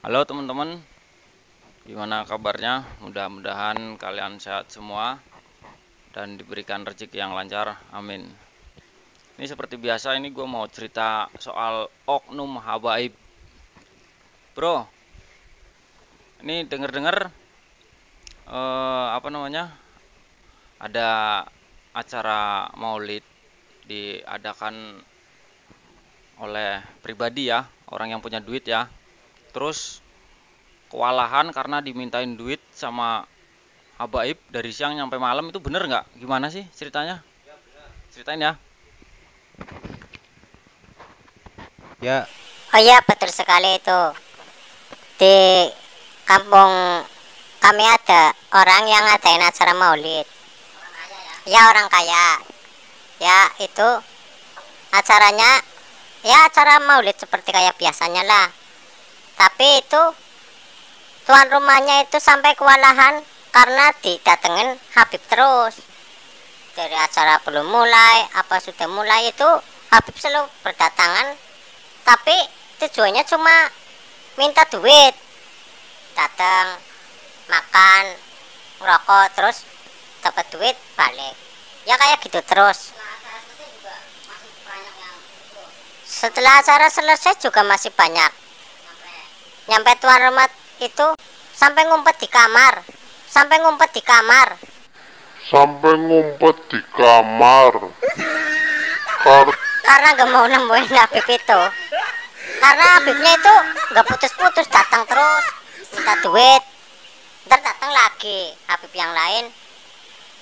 Halo teman-teman, gimana kabarnya? Mudah-mudahan kalian sehat semua dan diberikan rezeki yang lancar, amin. Ini seperti biasa, ini gue mau cerita soal oknum habaib. Bro, ini denger-denger apa namanya? Ada acara maulid diadakan oleh pribadi ya, orang yang punya duit ya. Terus kewalahan karena dimintain duit sama habaib dari siang sampai malam, itu bener nggak? Gimana sih ceritanya? Ceritain ya. Ya, Oh iya, betul sekali itu. Di kampung kami ada orang yang ngadain acara maulid. Ya, orang kaya. Ya, itu acaranya ya acara maulid seperti kayak biasanya lah. Tapi itu tuan rumahnya itu sampai kewalahan karena didatengin Habib terus. Dari acara belum mulai, apa sudah mulai itu Habib selalu berdatangan. Tapi tujuannya cuma minta duit, datang makan ngerokok terus dapat duit balik, ya kayak gitu terus. Setelah acara selesai juga masih banyak, nyampe tuan rumah itu sampai ngumpet di kamar, sampai ngumpet di kamar sampai ngumpet di kamar karena gak mau nemuin Habib itu, karena Habibnya itu gak putus-putus datang terus minta duit, ntar datang lagi Habib yang lain,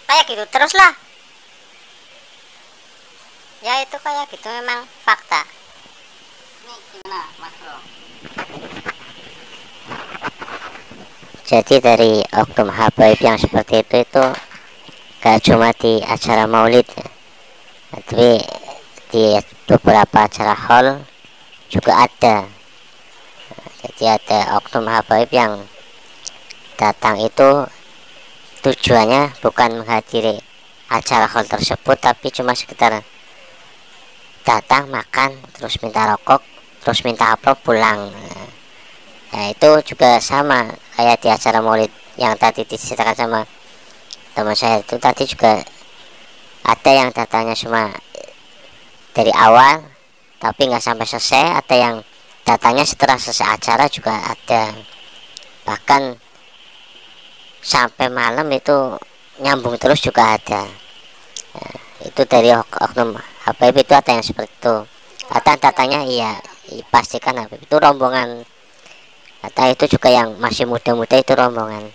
kayak gitu terus lah. Ya itu kayak gitu memang fakta. Ini gimana Mas Bro? Jadi dari oknum habaib yang seperti itu gak cuma di acara maulid ya, tapi di beberapa acara hall juga ada. Jadi ada oknum habaib yang datang itu tujuannya bukan menghadiri acara hall tersebut, tapi cuma sekitar datang makan terus minta rokok terus minta apa pulang. Nah itu juga sama kayak di acara maulid yang tadi diceritakan sama teman saya itu, tadi juga ada yang datangnya cuma dari awal tapi nggak sampai selesai, ada yang datangnya setelah selesai acara juga ada, bahkan sampai malam itu nyambung terus juga ada. Nah, itu dari oknum Habib itu ada yang seperti itu. Datang-datangnya iya, pastikan Habib itu rombongan. Kata itu juga yang masih muda-muda itu rombongan.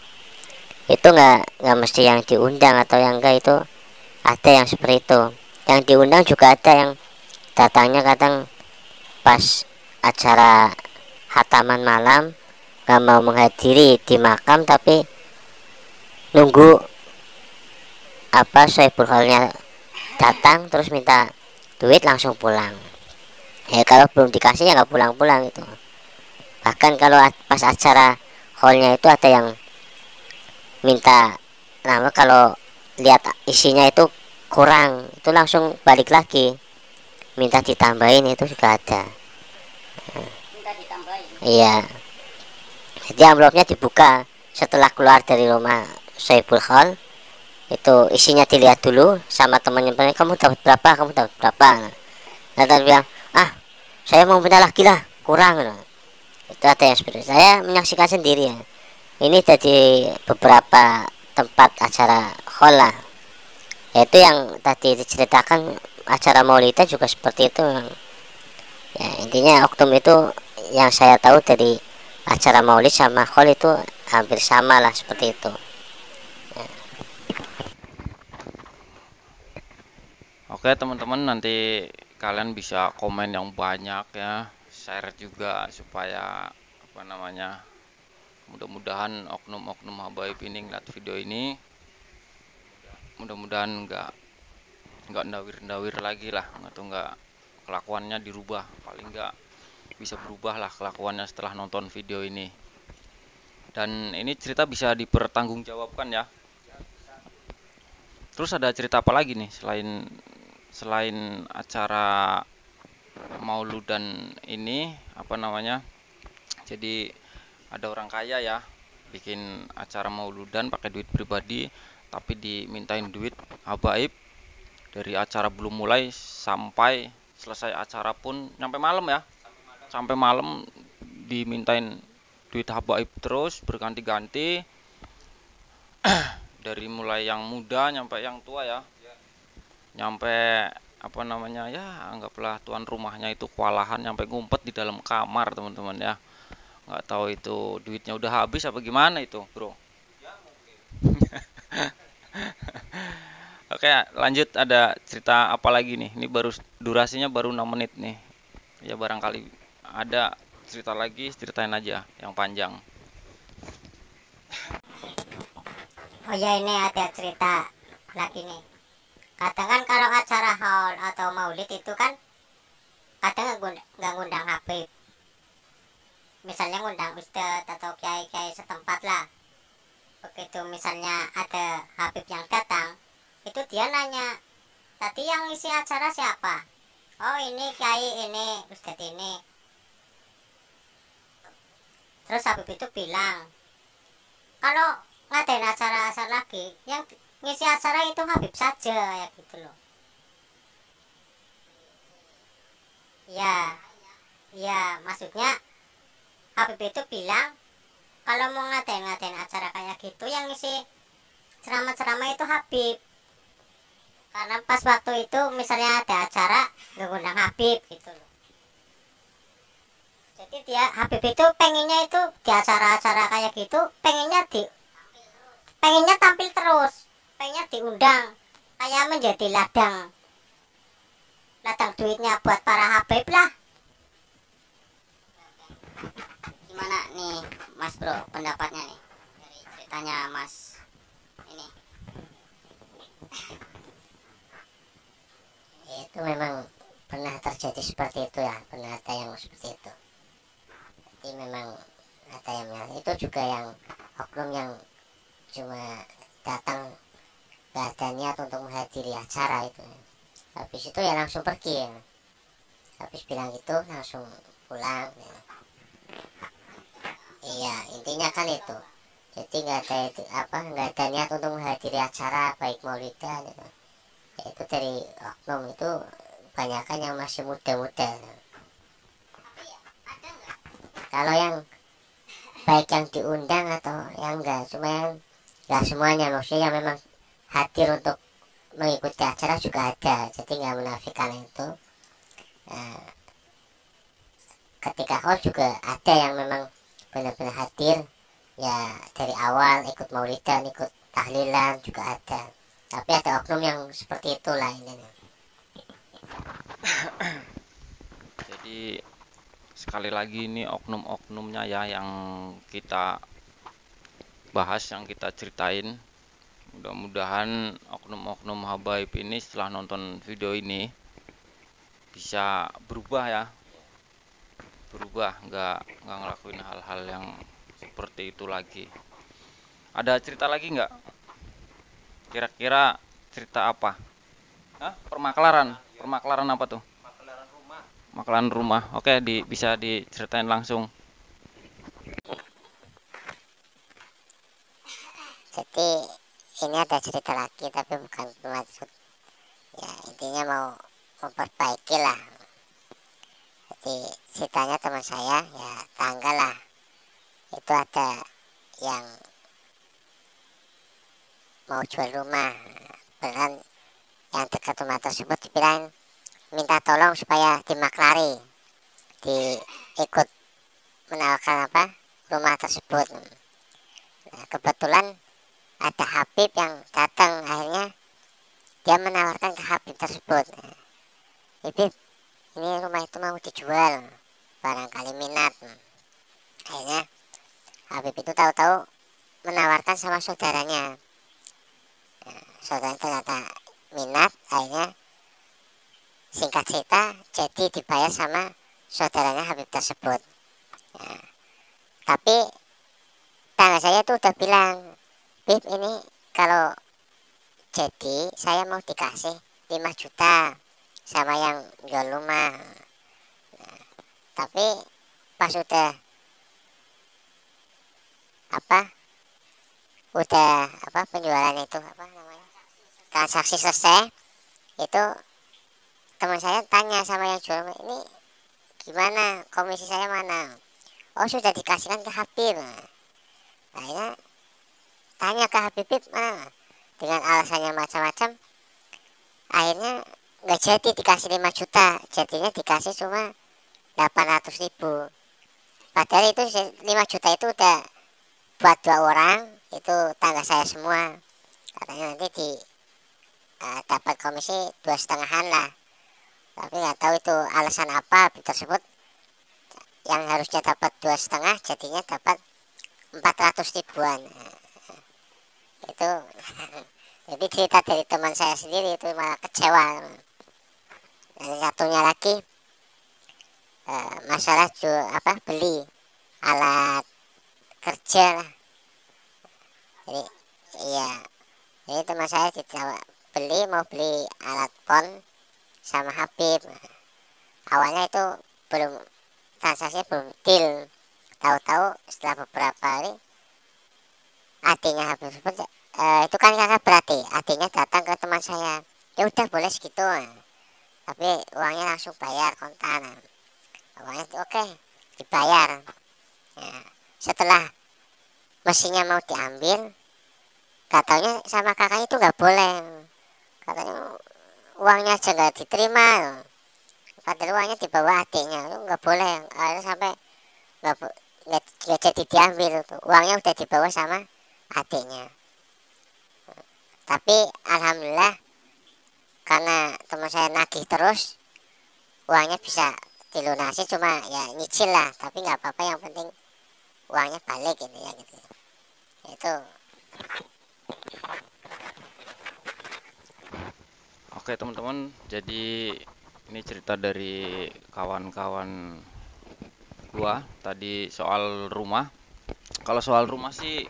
Itu nggak mesti yang diundang atau yang enggak, itu ada yang seperti itu. Yang diundang juga ada yang datangnya kadang pas acara hataman malam nggak mau menghadiri di makam, tapi nunggu apa Soebul Hallnya datang terus minta duit langsung pulang. Ya kalau belum dikasih ya nggak pulang-pulang itu. Bahkan kalau pas acara hallnya itu ada yang minta nama, kalau lihat isinya itu kurang itu langsung balik lagi minta ditambahin, itu juga ada. Minta ditambahin. Iya. Jadi amplopnya dibuka setelah keluar dari rumah Soebul Hall, itu isinya dilihat dulu sama temannya, kamu dapat berapa, kamu dapat berapa. Nah tadi bilang, ah saya mau minta lagi lah, kurang. Nah, itu ada yang seperti itu. Saya menyaksikan sendiri ya, ini jadi beberapa tempat acara hall lah, yaitu yang tadi diceritakan acara maulidnya juga seperti itu. Ya intinya oknum itu yang saya tahu dari acara maulid sama hall itu hampir sama lah seperti itu. Oke teman-teman, nanti kalian bisa komen yang banyak ya, share juga supaya apa namanya, mudah-mudahan oknum-oknum habaib ini ngeliat video ini, mudah-mudahan nggak ndawir-ndawir lagi lah, atau nggak kelakuannya dirubah, paling nggak bisa berubah lah kelakuannya setelah nonton video ini. Dan ini cerita bisa dipertanggungjawabkan ya. Terus ada cerita apa lagi nih selain selain acara mauludan ini, apa namanya, jadi ada orang kaya ya bikin acara mauludan pakai duit pribadi, tapi dimintain duit habaib dari acara belum mulai sampai selesai acara pun nyampe malam ya. Sampai malam dimintain duit habaib terus berganti-ganti, dari mulai yang muda nyampe yang tua ya. Nyampe apa namanya ya, anggaplah tuan rumahnya itu kewalahan nyampe ngumpet di dalam kamar teman-teman ya. Nggak tahu itu duitnya udah habis apa gimana itu bro. Oke, lanjut, ada cerita apa lagi nih? Ini baru durasinya baru 6 menit nih. Ya barangkali ada cerita lagi, ceritain aja yang panjang. Oh ya, ini ada cerita lagi nih. Kadang kan kalau acara haul atau maulid itu kan kadang nggak ngundang Habib. Misalnya ngundang ustadz atau kiai-kiai setempat lah. Begitu misalnya ada Habib yang datang, itu dia nanya, tadi yang isi acara siapa? Oh ini kiai ini, ustadz ini. Terus Habib itu bilang, kalau ngadain acara-acara lagi, yang ngisi acara itu Habib saja, ya gitu loh. Ya, ya maksudnya Habib itu bilang kalau mau ngadain acara kayak gitu yang ngisi ceramah-ceramah itu Habib. Karena pas waktu itu misalnya ada acara nggak ngundang Habib gitu loh. Jadi dia Habib itu pengennya itu di acara-acara kayak gitu pengennya tampil terus, pengennya diundang, kayak menjadi ladang duitnya buat para Habib lah. Gimana nih Mas Bro pendapatnya nih dari ceritanya Mas ini? Itu memang pernah terjadi seperti itu ya, pernah ada yang seperti itu. Jadi memang ada yang itu juga yang oknum yang cuma datang gak ada niat untuk menghadiri acara itu. Habis itu ya langsung pergi ya. Habis bilang gitu langsung pulang ya. Iya intinya kan itu. Jadi nggak ada itu, nggak ada niat untuk menghadiri acara baik maulidan gitu. Itu dari oknum itu kebanyakan yang masih muda-muda. Kalau yang baik yang diundang atau yang enggak, cuma yang nggak semuanya, maksudnya yang memang hadir untuk mengikuti acara juga ada, jadi nggak menafikan itu. Nah, ketika haul juga ada yang memang benar-benar hadir ya dari awal, ikut maulidan, ikut tahlilan juga ada. Tapi ada oknum yang seperti itulah ini. Jadi sekali lagi ini oknum-oknumnya ya yang kita bahas, yang kita ceritain. Mudah-mudahan oknum-oknum habaib ini setelah nonton video ini bisa berubah ya, berubah, nggak ngelakuin hal-hal yang seperti itu lagi. Ada cerita lagi nggak? Kira-kira cerita apa? Hah? Permaklaran apa tuh? Maklaran rumah. Oke, bisa diceritain langsung. Jadi ini ada cerita lagi tapi bukan bermaksud ya, intinya mau memperbaiki lah. Jadi ceritanya teman saya ya tangga lah, itu ada yang mau jual rumah, beneran yang dekat rumah tersebut dibilang minta tolong supaya dimaklari, ikut menawarkan rumah tersebut. Nah, kebetulan ada Habib yang datang, akhirnya dia menawarkan ke Habib tersebut, Habib ini rumah itu mau dijual, barangkali minat. Akhirnya Habib itu tahu-tahu menawarkan sama saudaranya. Saudaranya ternyata minat, akhirnya singkat cerita jadi dibayar sama saudaranya Habib tersebut. Nah, tapi tangga saya tuh udah bilang, Bib ini kalau jadi saya mau dikasih 5 juta sama yang jual rumah. Nah, tapi pas udah apa udah apa penjualan itu apa namanya transaksi selesai, itu teman saya tanya sama yang jual, ini gimana komisi saya mana? Oh, sudah dikasihkan ke Habib. Nah, akhirnya tanya ke Habib mana, dengan alasannya macam-macam. Akhirnya nggak jadi dikasih 5 juta, jadinya dikasih cuma 800.000. Padahal itu 5 juta itu udah buat 2 orang, itu tangga saya semua. Katanya nanti dapat komisi 2,5-an lah. Tapi nggak tahu itu alasan apa Habib tersebut, yang harusnya dapat 2,5 jadinya dapat 400.000-an. Itu jadi cerita dari teman saya sendiri, itu malah kecewa. Dan satunya lagi masalah beli alat kerja lah. Jadi iya, jadi teman saya mau beli alat pon sama Habib. Awalnya itu belum, transaksinya belum deal. Tahu-tahu setelah beberapa hari adiknya Habib itu kan kakak berarti, adiknya datang ke teman saya, ya udah boleh segitu, tapi uangnya langsung bayar kontan. Uangnya oke, dibayar. Ya, setelah mesinnya mau diambil, katanya sama kakaknya itu nggak boleh, katanya uangnya aja nggak diterima, padahal uangnya dibawa adiknya, itu nggak boleh. Akhirnya sampai nggak jadi diambil, tuh uangnya udah dibawa sama adiknya. Tapi alhamdulillah karena teman saya nagih terus, uangnya bisa dilunasi, cuma ya nyicil lah, tapi nggak apa-apa, yang penting uangnya balik gitu ya gitu. Itu Oke teman-teman, jadi ini cerita dari kawan-kawan gua tadi soal rumah. Kalau soal rumah sih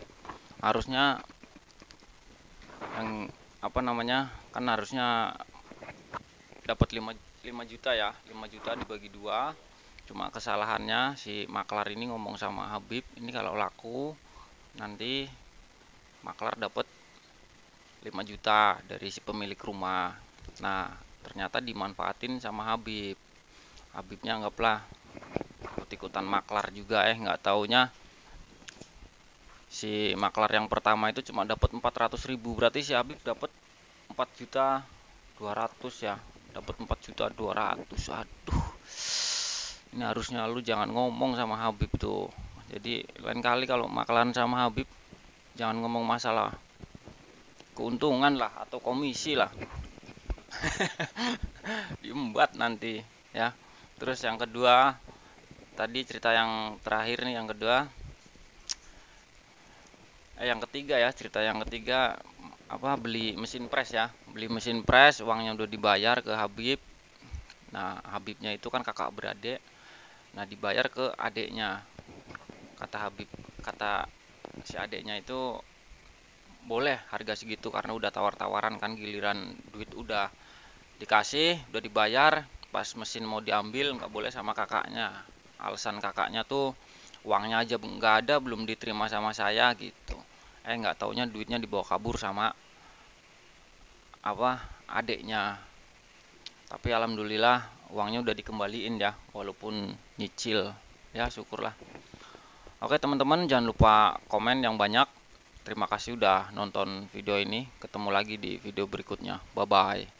harusnya yang apa namanya, kan harusnya dapat 5 juta ya, 5 juta dibagi 2. Cuma kesalahannya si maklar ini ngomong sama Habib, ini kalau laku nanti maklar dapat 5 juta dari si pemilik rumah. Nah, ternyata dimanfaatin sama Habib. Habibnya anggaplah ikut-ikutan maklar juga, nggak taunya si maklar yang pertama itu cuma dapat 400.000, berarti si Habib dapat 4.200.000 ya, dapat 4.200.000. Aduh, ini harusnya lu jangan ngomong sama Habib tuh. Jadi lain kali kalau maklaran sama Habib jangan ngomong masalah keuntungan lah atau komisi lah. Diembat nanti ya. Terus yang kedua, tadi cerita yang terakhir nih, yang kedua yang ketiga ya, cerita yang ketiga beli mesin pres ya, beli mesin pres, uangnya udah dibayar ke Habib. Nah, Habibnya itu kan kakak beradik, nah dibayar ke adiknya. Kata Habib, kata si adiknya itu boleh harga segitu karena udah tawar-tawaran kan, giliran duit udah dikasih, udah dibayar, pas mesin mau diambil nggak boleh sama kakaknya. Alasan kakaknya tuh uangnya aja nggak ada, belum diterima sama saya gitu. Nggak taunya duitnya dibawa kabur sama adiknya. Tapi alhamdulillah uangnya udah dikembaliin ya, walaupun nyicil ya, syukurlah. Oke teman-teman, jangan lupa komen yang banyak. Terima kasih udah nonton video ini. Ketemu lagi di video berikutnya. Bye bye.